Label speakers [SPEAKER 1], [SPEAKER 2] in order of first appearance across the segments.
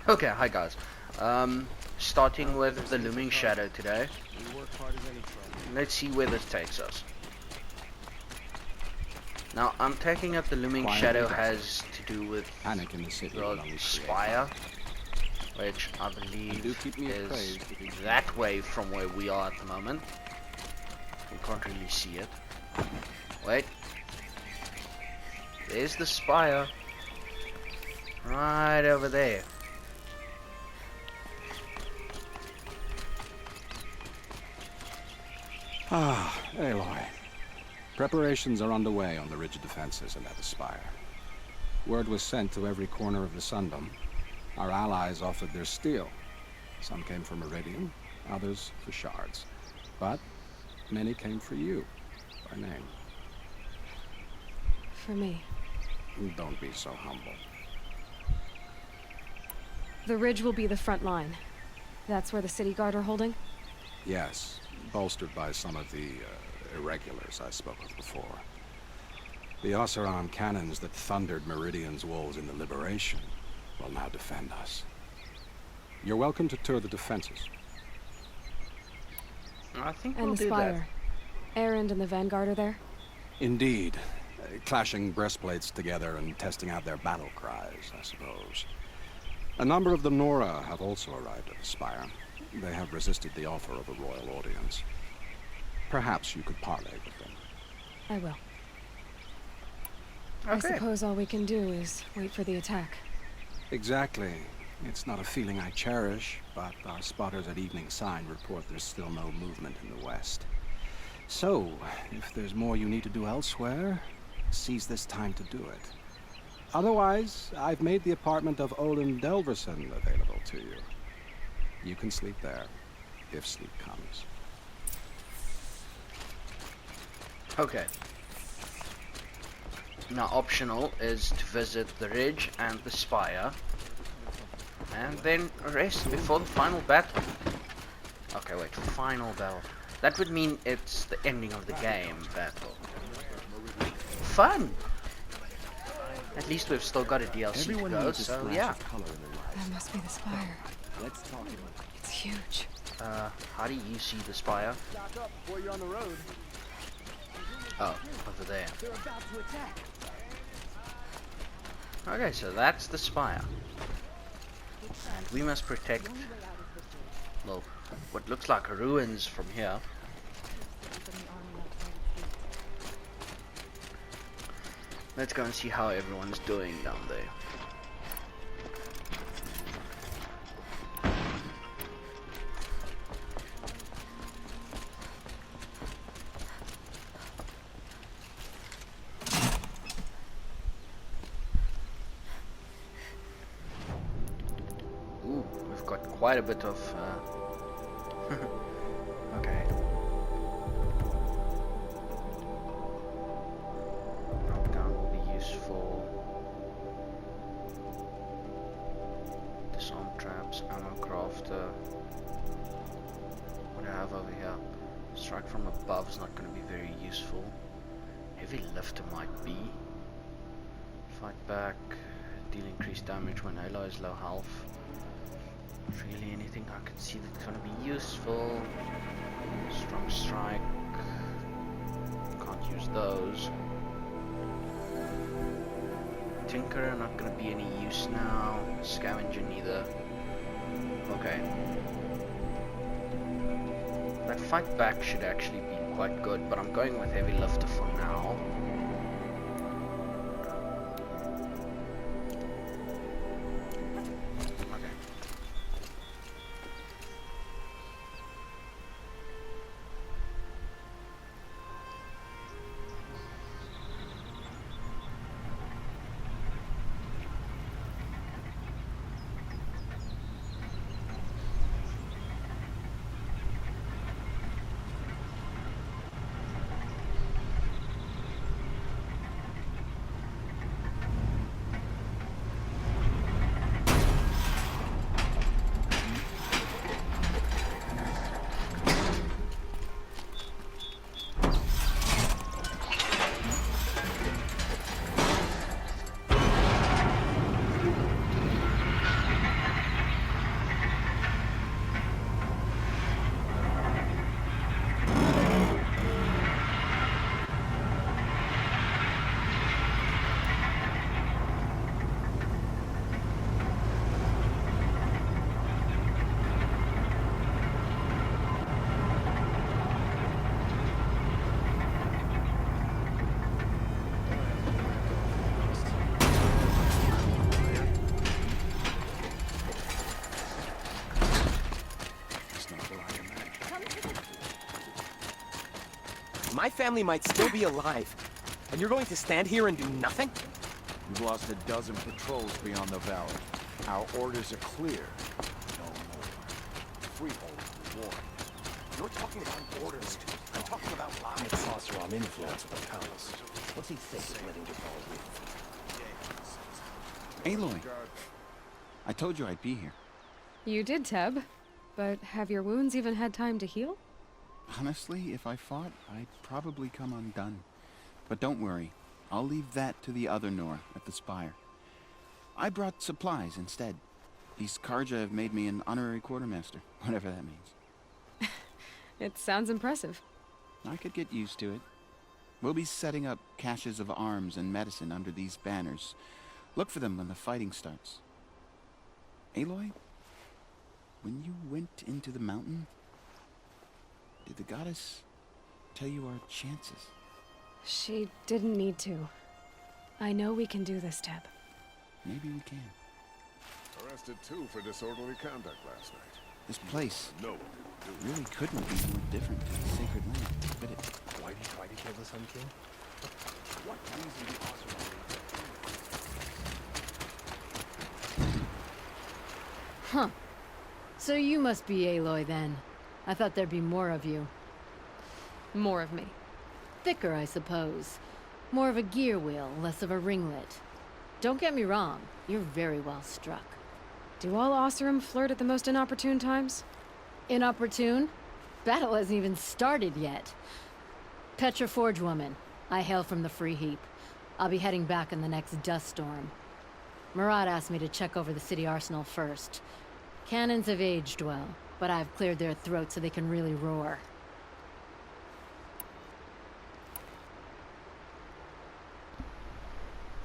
[SPEAKER 1] Okay, hi guys. Starting with the looming shadow today. Let's see where this takes us. Now, I'm taking it the looming shadow has to do with the spire, which I believe is that way from where we are at the moment. We can't really see it. Wait. There's the spire. Right over there.
[SPEAKER 2] Ah, Aloy. Preparations are underway on the ridge defenses and at the spire. Word was sent to every corner of the Sundom. Our allies offered their steel. Some came for Meridian, others for shards. But many came for you, by name.
[SPEAKER 3] For me.
[SPEAKER 2] Don't be so humble.
[SPEAKER 3] The ridge will be the front line. That's where the city guard are holding?
[SPEAKER 2] Yes, bolstered by some of the irregulars I spoke of before. The Oseram cannons that thundered Meridian's walls in the Liberation will now defend us. You're welcome to tour the defenses.
[SPEAKER 1] I think
[SPEAKER 3] and
[SPEAKER 1] we'll
[SPEAKER 3] the
[SPEAKER 1] do
[SPEAKER 3] spire. Erend and the Vanguard are there?
[SPEAKER 2] Indeed. Clashing breastplates together and testing out their battle cries, I suppose. A number of the Nora have also arrived at the spire. They have resisted the offer of a royal audience. Perhaps you could parley with them.
[SPEAKER 3] I will.
[SPEAKER 1] Okay.
[SPEAKER 3] I suppose all we can do is wait for the attack.
[SPEAKER 2] Exactly. It's not a feeling I cherish, but our spotters at Evening Sign report there's still no movement in the west. So, if there's more you need to do elsewhere, seize this time to do it. Otherwise, I've made the apartment of Olin Delverson available to you. You can sleep there, if sleep comes.
[SPEAKER 1] Okay. Now, optional is to visit the ridge and the spire, and then rest before the final battle. Okay, wait, final battle. That would mean it's the ending of the game battle. Fun! At least we've still got a DLC to go, so yeah.
[SPEAKER 3] That must be the spire.
[SPEAKER 4] Let's talk about it.
[SPEAKER 3] It's huge.
[SPEAKER 1] How do you see the spire?
[SPEAKER 4] Stock up before you're on the road.
[SPEAKER 1] Oh, over there.
[SPEAKER 4] They're about to attack.
[SPEAKER 1] Okay, so that's the spire. And we must protect, well, what looks like ruins from here. Let's go and see how everyone's doing down there. Ooh, we've got quite a bit of okay. Knockdown will be useful. Disarm traps, ammo crafter. What do I have over here? Strike from above is not going to be very useful. Heavy lifter might be. Fight back. Deal increased damage when Aloy is low health. Really anything I can see that's going to be useful. Strong strike. Can't use those. Tinkerer not going to be any use now. Scavenger neither. Okay. That fight back should actually be quite good, but I'm going with heavy lifter for now.
[SPEAKER 5] My family might still be alive. And you're going to stand here and do nothing?
[SPEAKER 6] We've lost a dozen patrols beyond the valley. Our orders are clear. No more. Freehold war.
[SPEAKER 5] You're talking about orders. I'm talking about lives.
[SPEAKER 7] Oseram influence at the palace. What's he think of letting you follow me?
[SPEAKER 8] Aloy, I told you I'd be here.
[SPEAKER 3] You did, Teb. But have your wounds even had time to heal?
[SPEAKER 8] Honestly, if I fought, I'd probably come undone. But don't worry, I'll leave that to the other Nor at the Spire. I brought supplies instead. These Karja have made me an honorary quartermaster, whatever that means.
[SPEAKER 3] It sounds impressive.
[SPEAKER 8] I could get used to it. We'll be setting up caches of arms and medicine under these banners. Look for them when the fighting starts. Aloy, when you went into the mountain, did the goddess tell you our chances?
[SPEAKER 3] She didn't need to. I know we can do this, Teb.
[SPEAKER 8] Maybe we can.
[SPEAKER 9] Arrested two for disorderly conduct last night.
[SPEAKER 8] This place
[SPEAKER 9] No.
[SPEAKER 8] really couldn't be more different to the sacred land, could it?
[SPEAKER 7] Why did you kill the Sun King?
[SPEAKER 6] What reason do Oseram
[SPEAKER 10] Huh. So you must be Aloy then. I thought there'd be more of you.
[SPEAKER 3] More of me.
[SPEAKER 10] Thicker, I suppose. More of a gear wheel, less of a ringlet. Don't get me wrong, you're very well struck.
[SPEAKER 3] Do all Oseram flirt at the most inopportune times?
[SPEAKER 10] Inopportune? Battle hasn't even started yet. Petra Forge woman. I hail from the Free Heap. I'll be heading back in the next dust storm. Murad asked me to check over the city arsenal first. Cannons have aged well, but I've cleared their throats so they can really roar.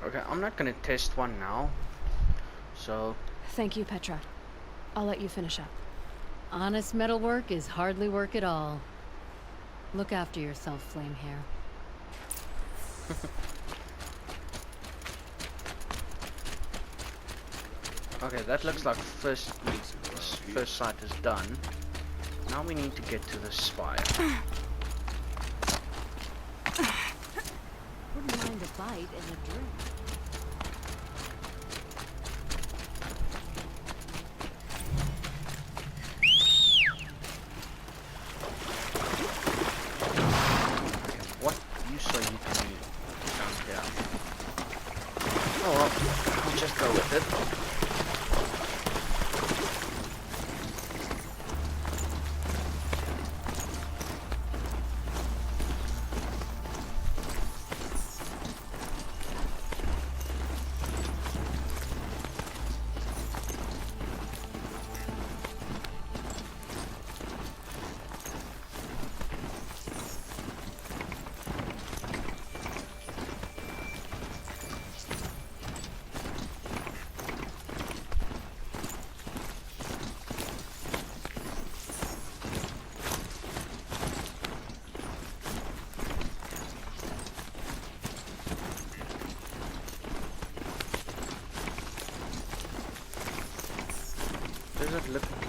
[SPEAKER 1] Okay, I'm not gonna test one now. So,
[SPEAKER 3] Thank you, Petra. I'll let you finish up.
[SPEAKER 10] Honest metalwork is hardly work at all. Look after yourself, Flamehair.
[SPEAKER 1] okay, that looks like first sight is done. Now we need to get to the spire.
[SPEAKER 10] Wouldn't mind a bite and a drink.
[SPEAKER 1] What you say you can do down here? Oh well, I'll just go with it.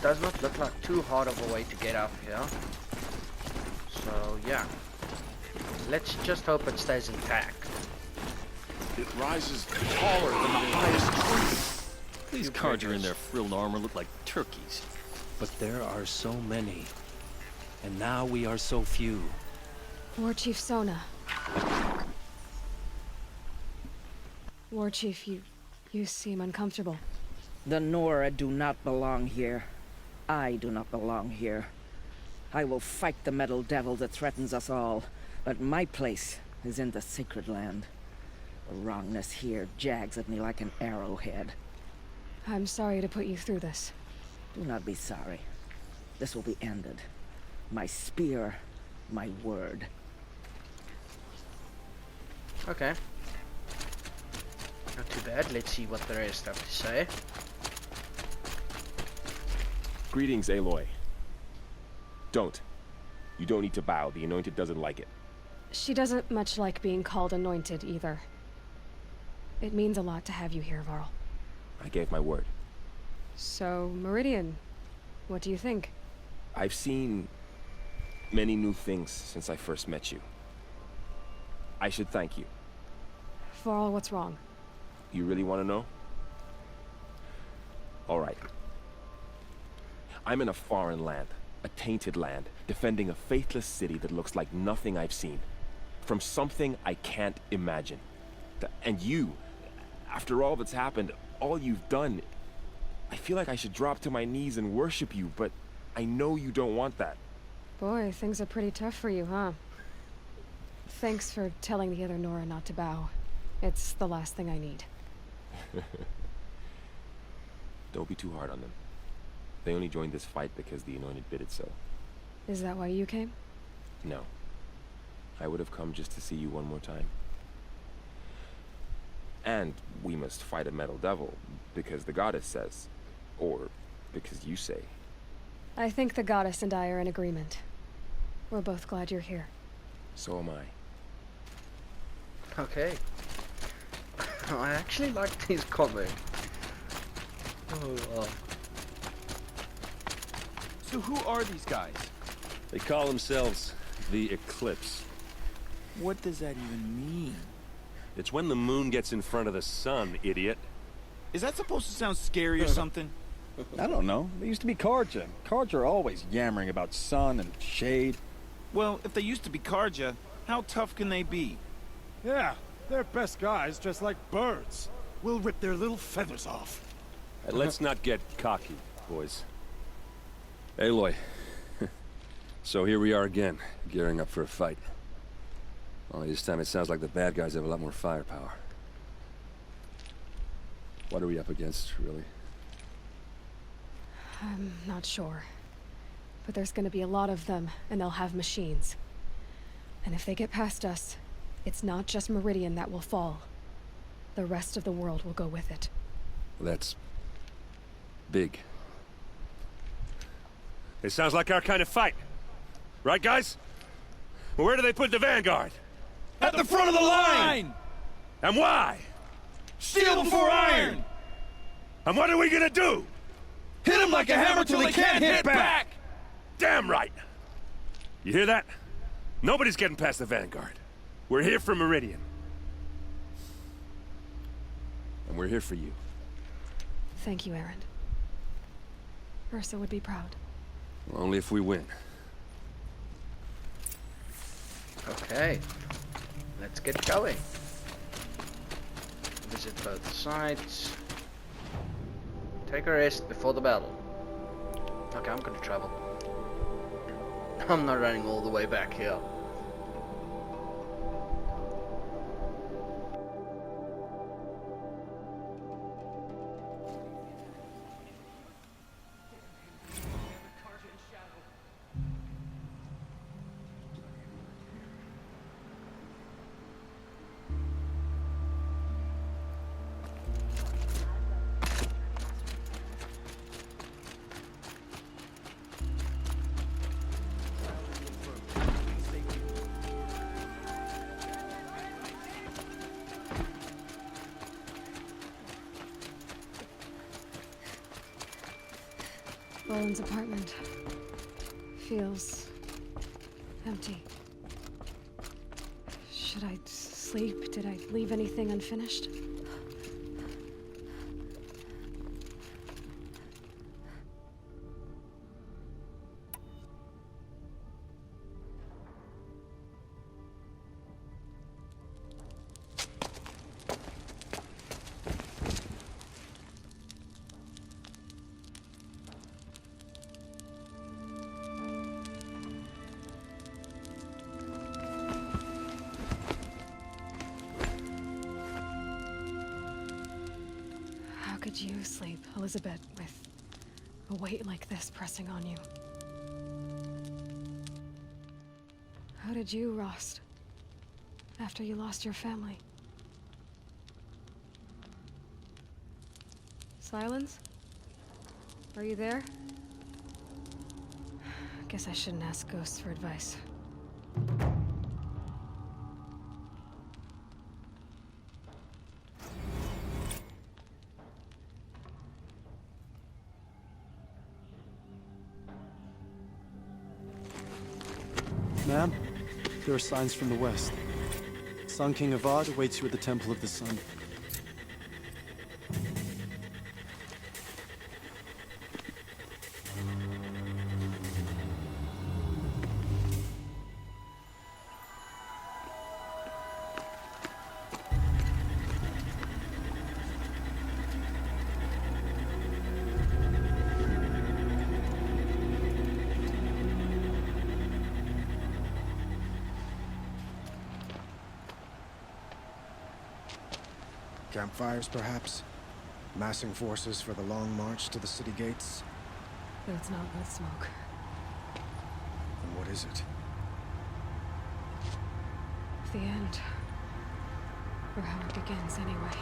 [SPEAKER 1] Does not look like too hard of a way to get up here. So yeah, let's just hope it stays intact.
[SPEAKER 6] It rises taller than the highest tree.
[SPEAKER 7] These Karja in their frilled armor look like turkeys. But there are so many. And now we are so few.
[SPEAKER 3] War Chief Sona. War Chief, you seem uncomfortable.
[SPEAKER 11] The Nora do not belong here. I do not belong here. I will fight the metal devil that threatens us all, but my place is in the sacred land. The wrongness here jags at me like an arrowhead.
[SPEAKER 3] I'm sorry to put you through this.
[SPEAKER 11] Do not be sorry. This will be ended. My spear, my word.
[SPEAKER 1] Okay. Not too bad. Let's see what the rest have to say.
[SPEAKER 12] Greetings, Aloy. Don't. You don't need to bow. The Anointed doesn't like it.
[SPEAKER 3] She doesn't much like being called anointed either. It means a lot to have you here, Varl.
[SPEAKER 12] I gave my word.
[SPEAKER 3] So, Meridian, what do you think?
[SPEAKER 12] I've seen many new things since I first met you. I should thank you.
[SPEAKER 3] For all what's wrong.
[SPEAKER 12] You really want to know? All right. I'm in a foreign land, a tainted land, defending a faithless city that looks like nothing I've seen. From something I can't imagine. And you, after all that's happened, all you've done, I feel like I should drop to my knees and worship you, but I know you don't want that.
[SPEAKER 3] Boy, things are pretty tough for you, huh? Thanks for telling the other Nora not to bow. It's the last thing I need.
[SPEAKER 12] Don't be too hard on them. They only joined this fight because the Anointed bid it so.
[SPEAKER 3] Is that why you came?
[SPEAKER 12] No. I would have come just to see you one more time. And we must fight a metal devil, because the goddess says. Or because you say.
[SPEAKER 3] I think the goddess and I are in agreement. We're both glad you're here.
[SPEAKER 12] So am I.
[SPEAKER 1] Okay. I actually like these comics. Oh,
[SPEAKER 6] So who are these guys?
[SPEAKER 7] They call themselves the Eclipse.
[SPEAKER 6] What does that even mean?
[SPEAKER 7] It's when the moon gets in front of the sun, idiot.
[SPEAKER 6] Is that supposed to sound scary or something?
[SPEAKER 13] I don't know. They used to be Karja. Karja are always yammering about sun and shade.
[SPEAKER 6] Well, if they used to be Karja, how tough can they be?
[SPEAKER 4] Yeah, they're best guys dressed like birds. We'll rip their little feathers off.
[SPEAKER 7] Let's not get cocky, boys. Aloy. So here we are again, gearing up for a fight. Only this time it sounds like the bad guys have a lot more firepower. What are we up against, really?
[SPEAKER 3] I'm not sure. But there's gonna be a lot of them, and they'll have machines. And if they get past us, it's not just Meridian that will fall. The rest of the world will go with it.
[SPEAKER 7] That's big. It sounds like our kind of fight. Right, guys? Where do they put the Vanguard?
[SPEAKER 6] At the front of the line!
[SPEAKER 7] And why?
[SPEAKER 6] Steel before iron!
[SPEAKER 7] And what are we gonna do?
[SPEAKER 6] Hit them like a hammer till they can't hit back!
[SPEAKER 7] Damn right! You hear that? Nobody's getting past the Vanguard. We're here for Meridian. And we're here for you.
[SPEAKER 3] Thank you, Aaron. Ursa would be proud.
[SPEAKER 7] Only if we win.
[SPEAKER 1] okay. Let's get going. Visit both sides. Take a rest before the battle. Okay, I'm gonna travel. I'm not running all the way back here.
[SPEAKER 3] Roland's apartment feels empty. Should I sleep? Did I leave anything unfinished? How could you sleep, Elizabeth, with a weight like this pressing on you? How did you, Rost, after you lost your family? Silence? Are you there? Guess I shouldn't ask ghosts for advice.
[SPEAKER 14] Ma'am, there are signs from the west.
[SPEAKER 4] Sun King Avad awaits you at the Temple of the Sun.
[SPEAKER 14] Campfires, perhaps? Massing forces for the long march to the city gates?
[SPEAKER 3] But it's not with smoke.
[SPEAKER 14] And what is it?
[SPEAKER 3] The end. Or how it begins, anyway.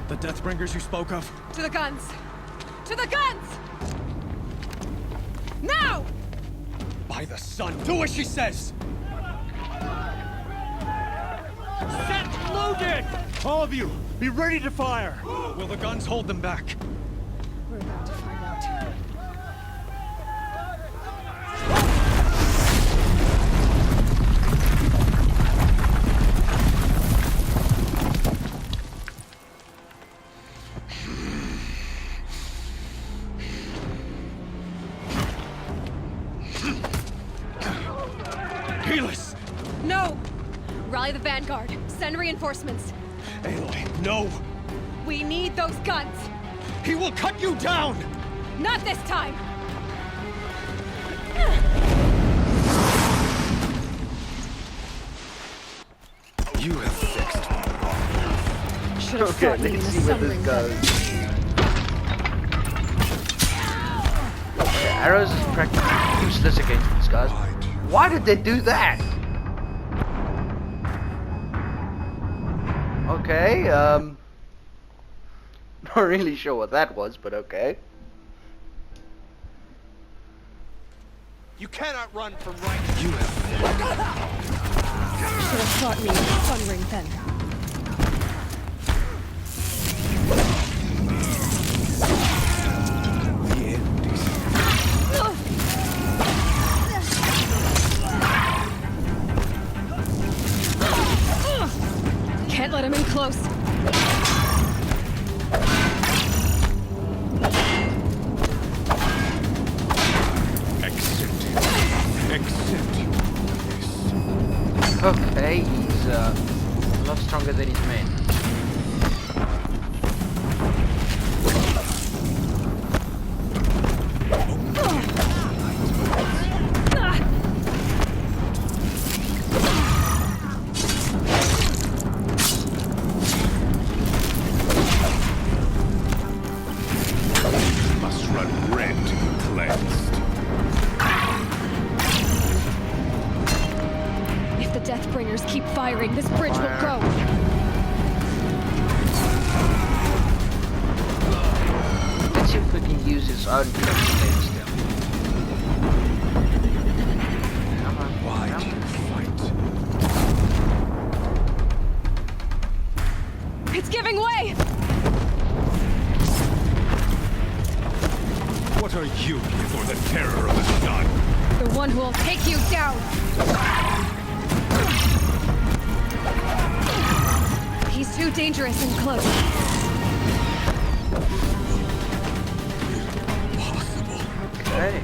[SPEAKER 4] The Deathbringers you spoke of?
[SPEAKER 3] To the guns! To the guns! Now!
[SPEAKER 4] By the sun, do as she says! Set loaded! All of you, be ready to fire! Will the guns hold them back?
[SPEAKER 3] We're about to find out.
[SPEAKER 4] Helis!
[SPEAKER 3] No! Rally the Vanguard. Send reinforcements.
[SPEAKER 4] Aloy, no!
[SPEAKER 3] We need those guns!
[SPEAKER 4] He will cut you down!
[SPEAKER 3] Not this time!
[SPEAKER 14] You have fixed my problem.
[SPEAKER 3] Should have
[SPEAKER 1] Okay,
[SPEAKER 3] fought me in a
[SPEAKER 1] let's see where this
[SPEAKER 3] sunring
[SPEAKER 1] goes. Okay, arrows is practically useless against these guys. Why did they do that? Okay, not really sure what that was, but okay.
[SPEAKER 6] You cannot run from right.
[SPEAKER 14] You have
[SPEAKER 3] Should have fought me in a sunring then. Can't let him in close.
[SPEAKER 1] Okay, he's a lot stronger than his men.
[SPEAKER 9] Must run red to be cleansed.
[SPEAKER 3] If the Deathbringers keep firing, this bridge will go.
[SPEAKER 1] Let's see if we can use his own troops against him. Come on,
[SPEAKER 14] Why
[SPEAKER 1] come
[SPEAKER 14] do
[SPEAKER 1] on.
[SPEAKER 14] you fight?
[SPEAKER 3] It's giving way!
[SPEAKER 9] What are you for the terror of the sun?
[SPEAKER 3] The one who will take you down! He's too dangerous and close.
[SPEAKER 14] Impossible.
[SPEAKER 1] Okay.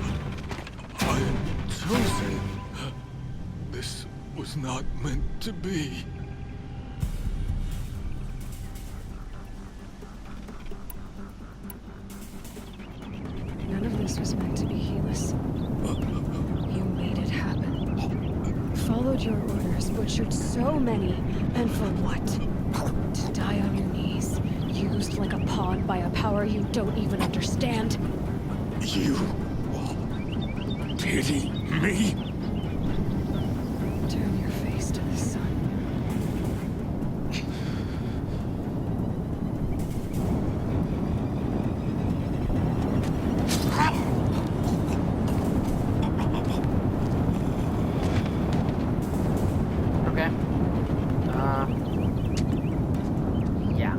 [SPEAKER 14] I am chosen. This was not meant to be.
[SPEAKER 3] None of this was meant to be, Helis. You made it happen. Followed your orders, butchered so many, and for what? To die on your knees, used like a pawn by a power you don't even understand.
[SPEAKER 14] You pity me?
[SPEAKER 3] Turn your face to the sun.
[SPEAKER 1] Okay. Yeah.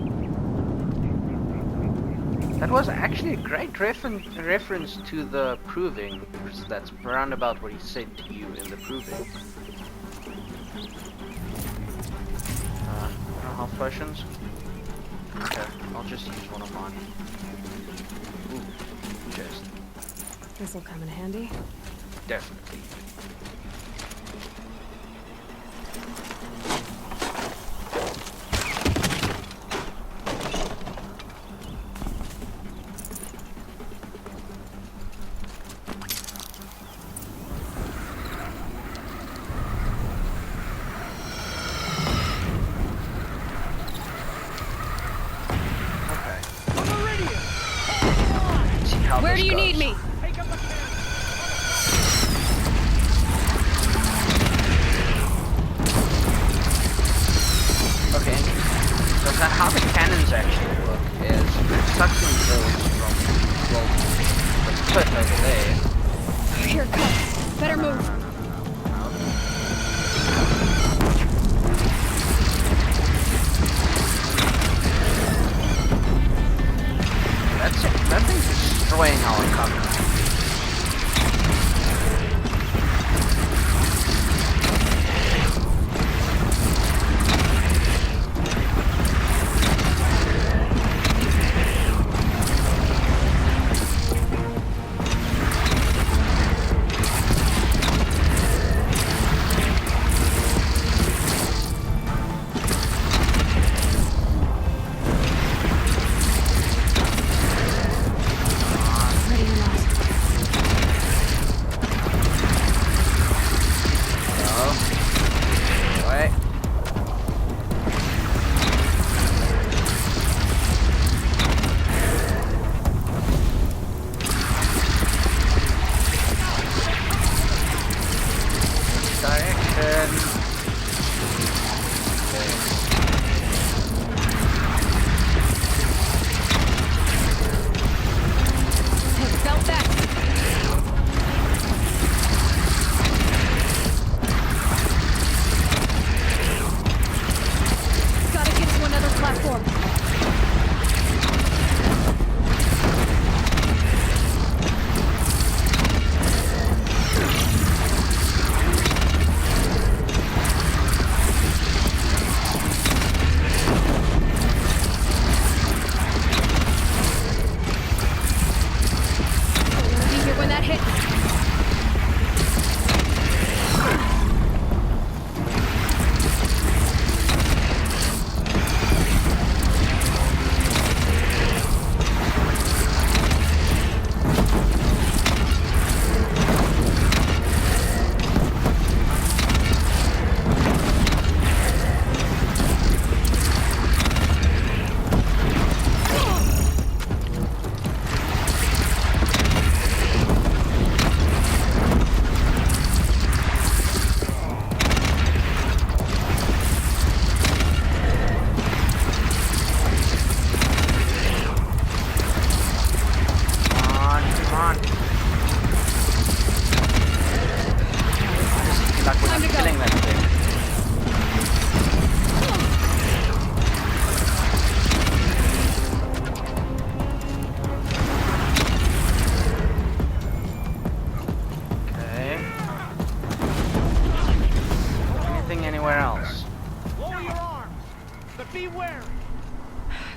[SPEAKER 1] That was actually a great reference to the proving, because that's roundabout what he said to you in the proving. No health potions? Okay, I'll just use one of mine. Ooh, chest.
[SPEAKER 3] This'll come in handy.
[SPEAKER 1] Definitely.
[SPEAKER 3] Where do you need me?
[SPEAKER 1] Okay, interesting. So how the cannons actually work is it sucks in bolts from, well, the cliff over there.
[SPEAKER 3] Here it comes. Better move.
[SPEAKER 1] That thing's destroying our cover.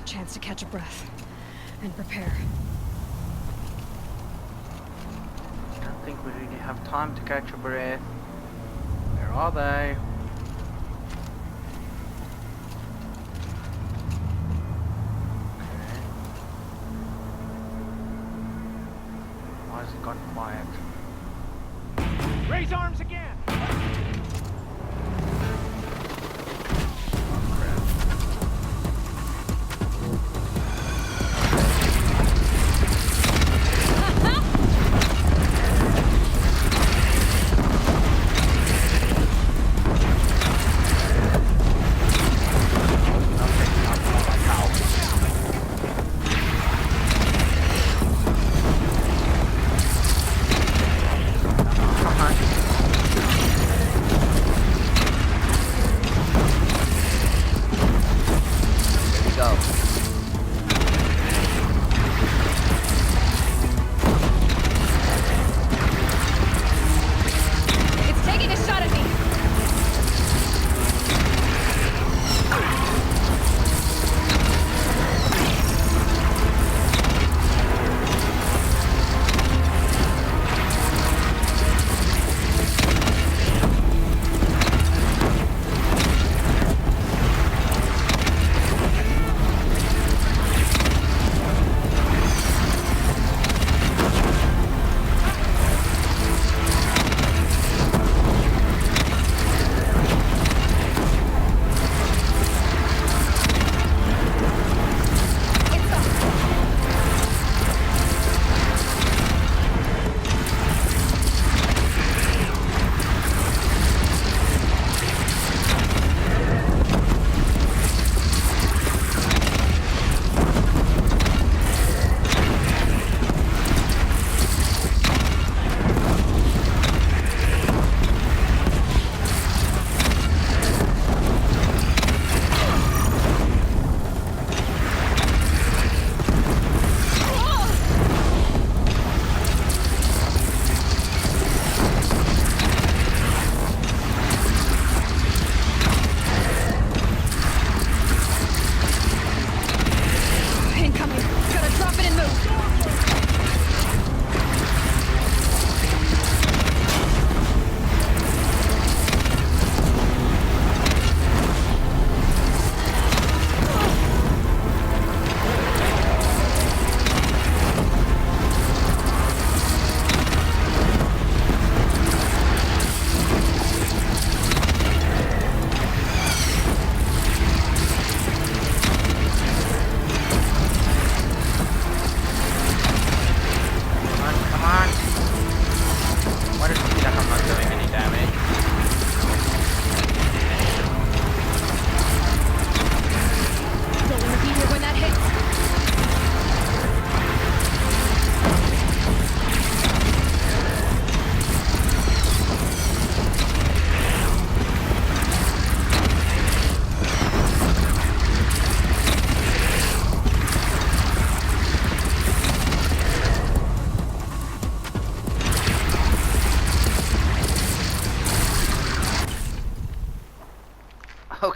[SPEAKER 3] Chance to catch a breath and prepare.
[SPEAKER 1] I don't think we really have time to catch a breath. Where are they? Okay. Why has it gone quiet?
[SPEAKER 4] Raise arms again!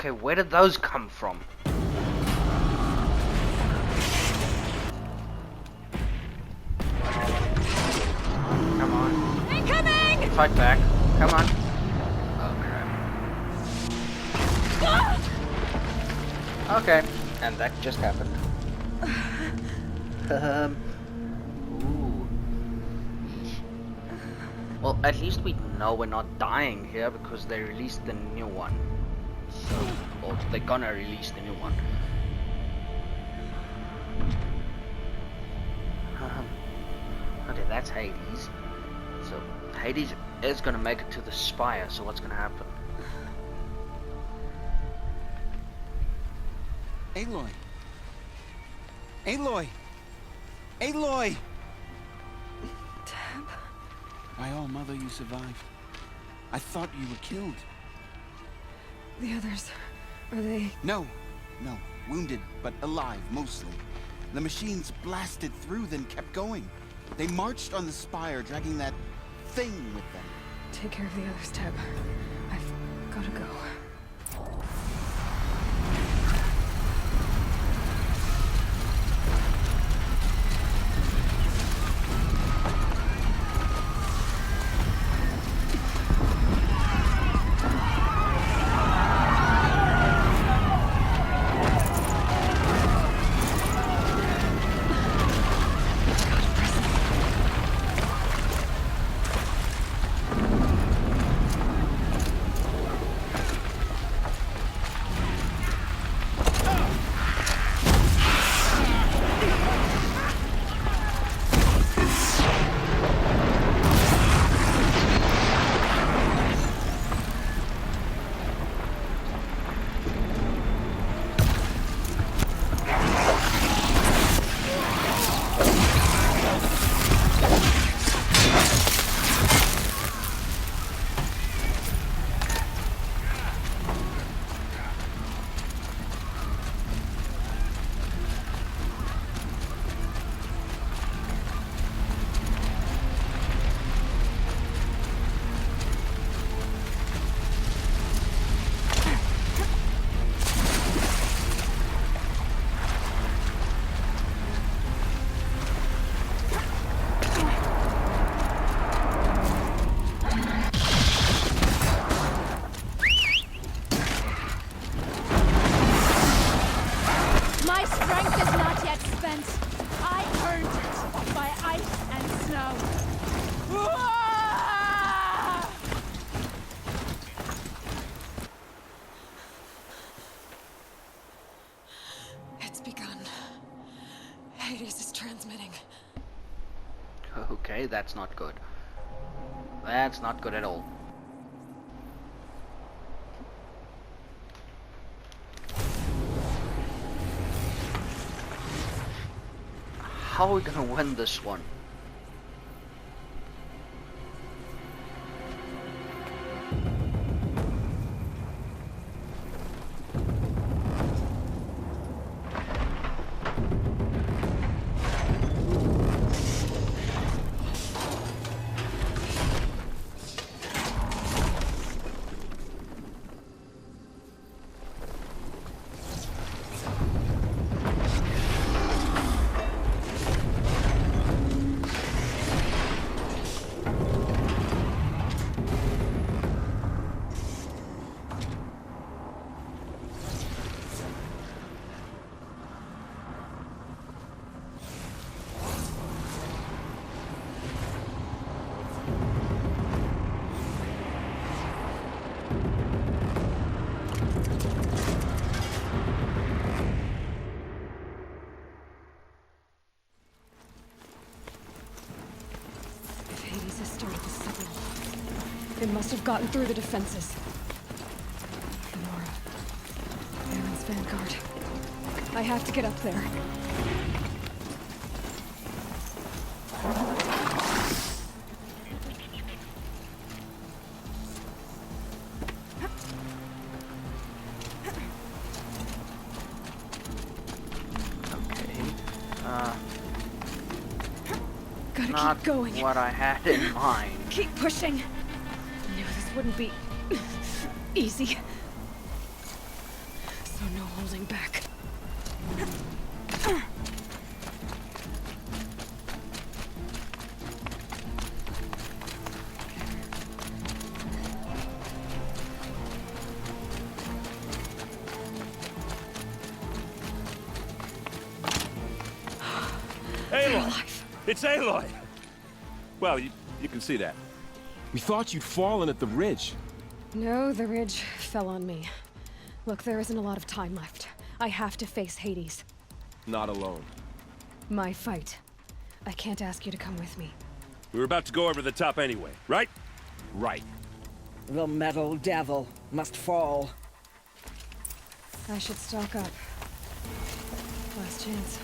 [SPEAKER 1] Okay, where did those come from? Come on.
[SPEAKER 3] Incoming!
[SPEAKER 1] Fight back. Come on. Oh crap. Okay, and that just happened. Ooh. Well, at least we know we're not dying here because they released the new one. So, or they're gonna release the new one. Okay, that's Hades. So, Hades is gonna make it to the spire, so what's gonna happen?
[SPEAKER 8] Aloy! Aloy! Aloy!
[SPEAKER 3] Tab?
[SPEAKER 8] My all mother, you survived. I thought you were killed.
[SPEAKER 3] The others, are they...
[SPEAKER 8] No. Wounded, but alive, mostly. The machines blasted through, then kept going. They marched on the spire, dragging that thing with them.
[SPEAKER 3] Take care of the others, Tab. I've gotta go.
[SPEAKER 1] Okay, that's not good. That's not good at all. How are we gonna win this one?
[SPEAKER 3] They must have gotten through the defenses. Nora. Aaron's vanguard. I have to get up there. Gotta
[SPEAKER 1] Not
[SPEAKER 3] keep going.
[SPEAKER 1] what I had in mind.
[SPEAKER 3] Keep pushing. I knew this wouldn't be easy. holding back.
[SPEAKER 7] Aloy! It's Aloy! Well, you can see that.
[SPEAKER 12] We thought you'd fallen at the ridge.
[SPEAKER 3] No, the ridge fell on me. Look, there isn't a lot of time left. I have to face Hades.
[SPEAKER 7] Not alone.
[SPEAKER 3] My fight. I can't ask you to come with me.
[SPEAKER 7] We were about to go over the top anyway, right?
[SPEAKER 12] Right.
[SPEAKER 11] The metal devil must fall.
[SPEAKER 3] I should stock up. Last chance.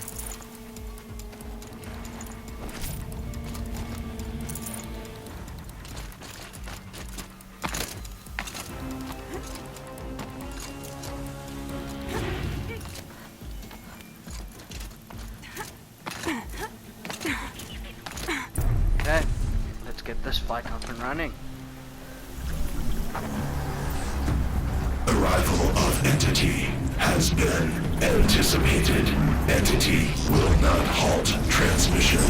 [SPEAKER 1] Okay, let's get this fight up and running.
[SPEAKER 15] Arrival of Entity has been anticipated. Entity will not halt transmission.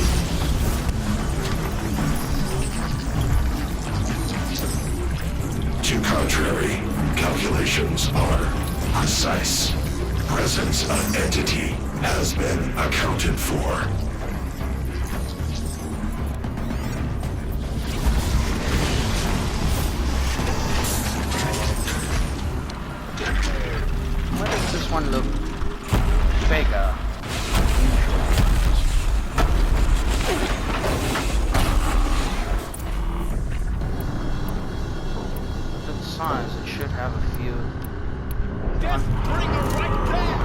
[SPEAKER 15] To contrary, calculations are precise. Presence of Entity has been accounted for.
[SPEAKER 1] Why does this one look bigger? Good size, it should have a few.
[SPEAKER 4] Just bring her right back!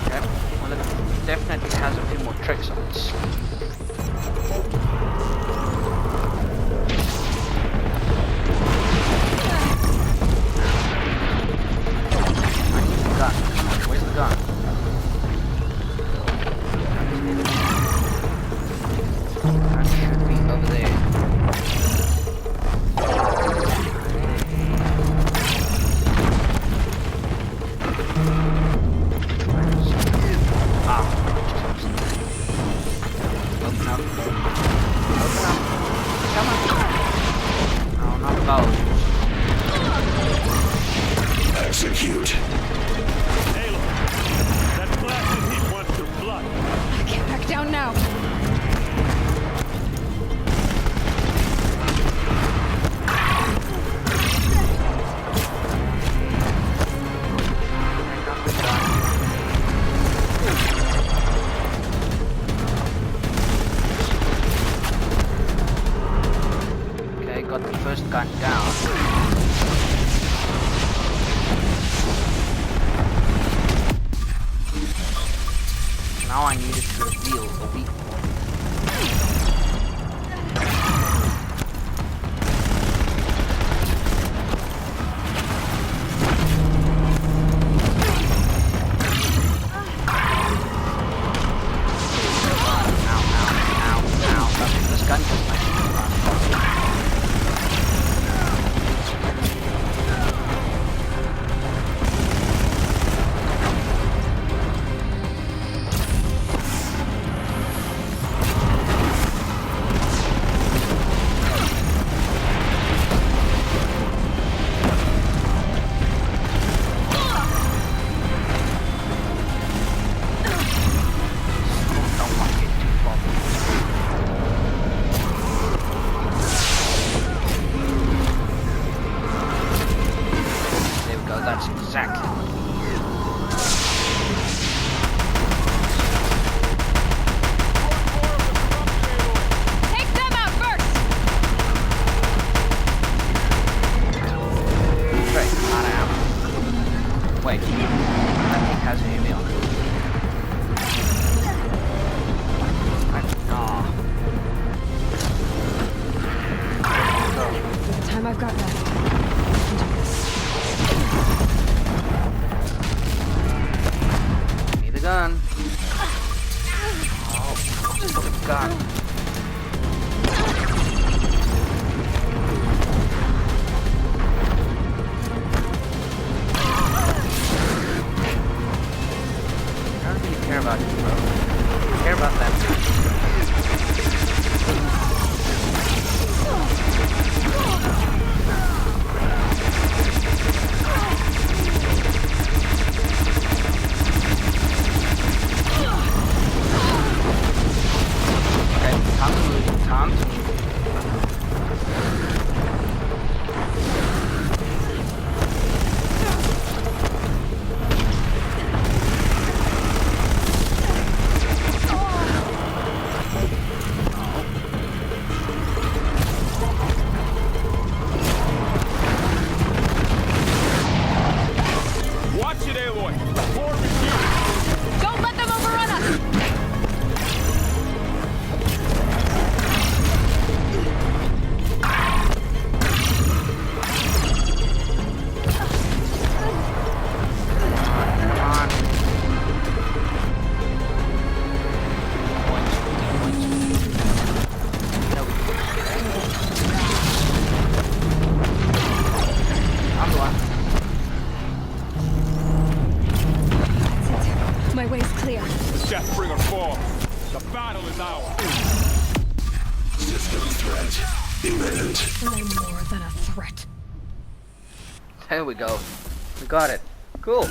[SPEAKER 1] Okay, well it definitely has a few more tricks on its. Where's the gun? That should be over there. Ah, open up. Open up. Come on. No, not those.
[SPEAKER 15] Execute.
[SPEAKER 4] That blasted heap wants your blood.
[SPEAKER 3] I can't back down now.
[SPEAKER 1] Okay, got the first gun down. Now I needed to reveal a weak point. Ow. This gun just makes me run. Don't want to get too bothered. There we go, that's exactly what we
[SPEAKER 3] Take them out first!
[SPEAKER 1] Great, not ammo. Wait, that thing has a heavy on it.
[SPEAKER 3] With the time I've got left, I can do this.
[SPEAKER 1] Give me the gun. Oh, just the gun.
[SPEAKER 15] present.
[SPEAKER 3] I'm more than a threat.
[SPEAKER 1] There we go. We got it. Cool.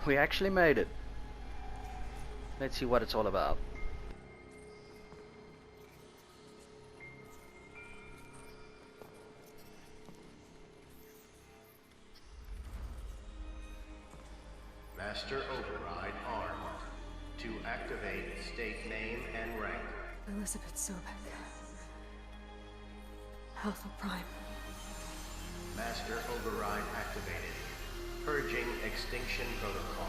[SPEAKER 1] We actually made it. Let's see what it's all about.
[SPEAKER 16] Master Override armed. To activate, state name and rank.
[SPEAKER 3] Elizabeth Sobek. Alpha Prime.
[SPEAKER 16] Master Override activated. Purging Extinction Protocol.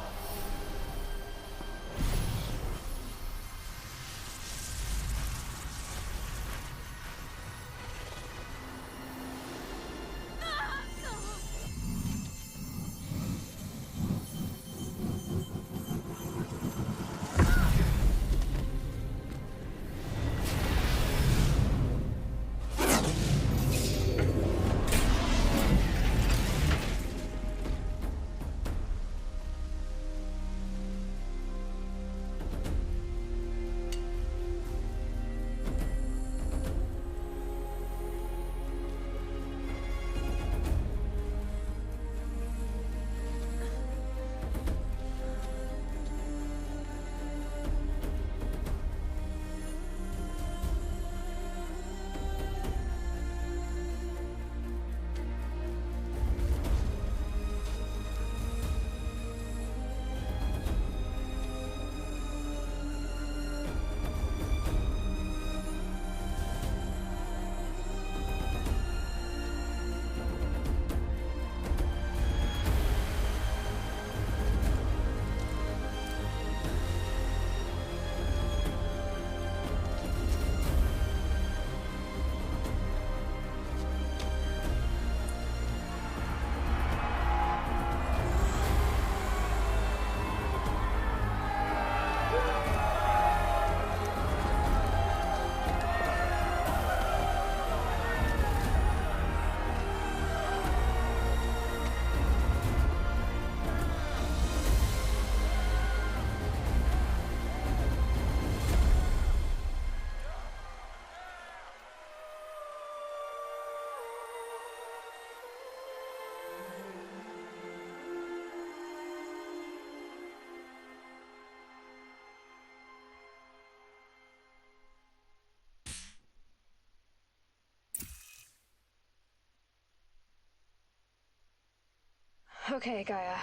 [SPEAKER 3] Okay, Gaia.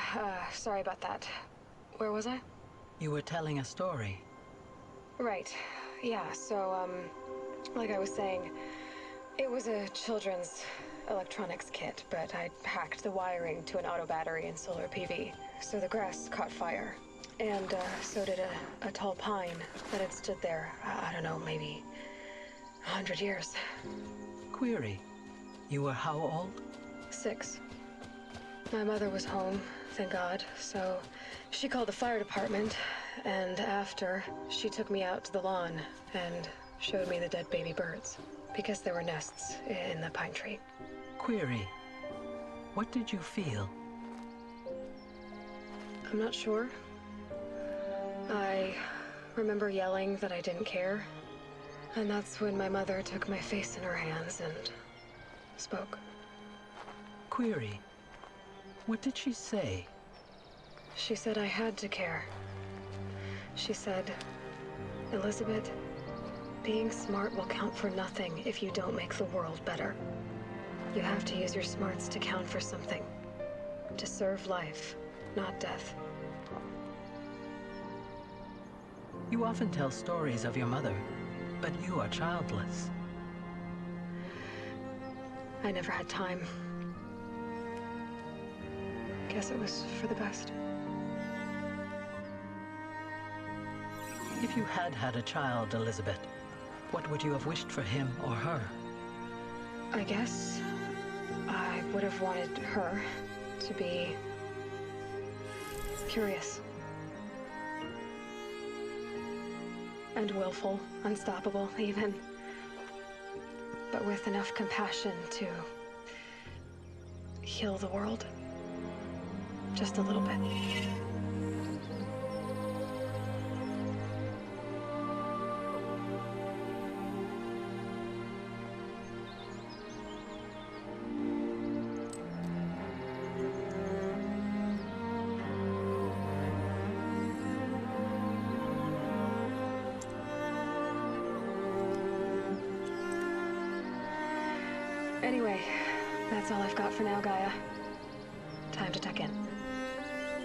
[SPEAKER 3] Sorry about that. Where was I?
[SPEAKER 17] You were telling a story.
[SPEAKER 3] Right. Yeah, so, like I was saying, it was a children's electronics kit, but I hacked the wiring to an auto battery and solar PV. So the grass caught fire. And, so did a tall pine that had stood there, I don't know, maybe 100 years.
[SPEAKER 17] Query. You were how old?
[SPEAKER 3] 6. My mother was home, thank God, so she called the fire department, and after, she took me out to the lawn and showed me the dead baby birds, because there were nests in the pine tree.
[SPEAKER 17] Query. What did you feel?
[SPEAKER 3] I'm not sure. I remember yelling that I didn't care, and that's when my mother took my face in her hands and spoke.
[SPEAKER 17] Query. What did she say?
[SPEAKER 3] She said I had to care. She said, Elizabeth, being smart will count for nothing if you don't make the world better. You have to use your smarts to count for something. To serve life, not death.
[SPEAKER 17] You often tell stories of your mother, but you are childless.
[SPEAKER 3] I never had time. Guess it was for the best.
[SPEAKER 17] If you had had a child, Elizabeth, what would you have wished for him or her?
[SPEAKER 3] I guess I would have wanted her to be curious. And willful, unstoppable even. But with enough compassion to heal the world. Just a little bit. Anyway, that's all I've got for now, Gaia. Time to tuck in.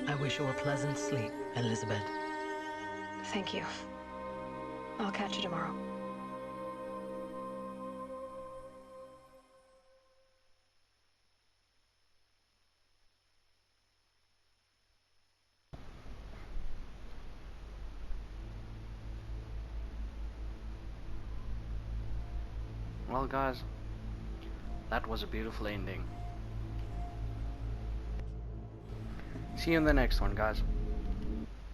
[SPEAKER 17] I wish you a pleasant sleep, Elizabeth.
[SPEAKER 3] Thank you. I'll catch you tomorrow.
[SPEAKER 1] Well, guys, that was a beautiful ending. See you in the next one, guys.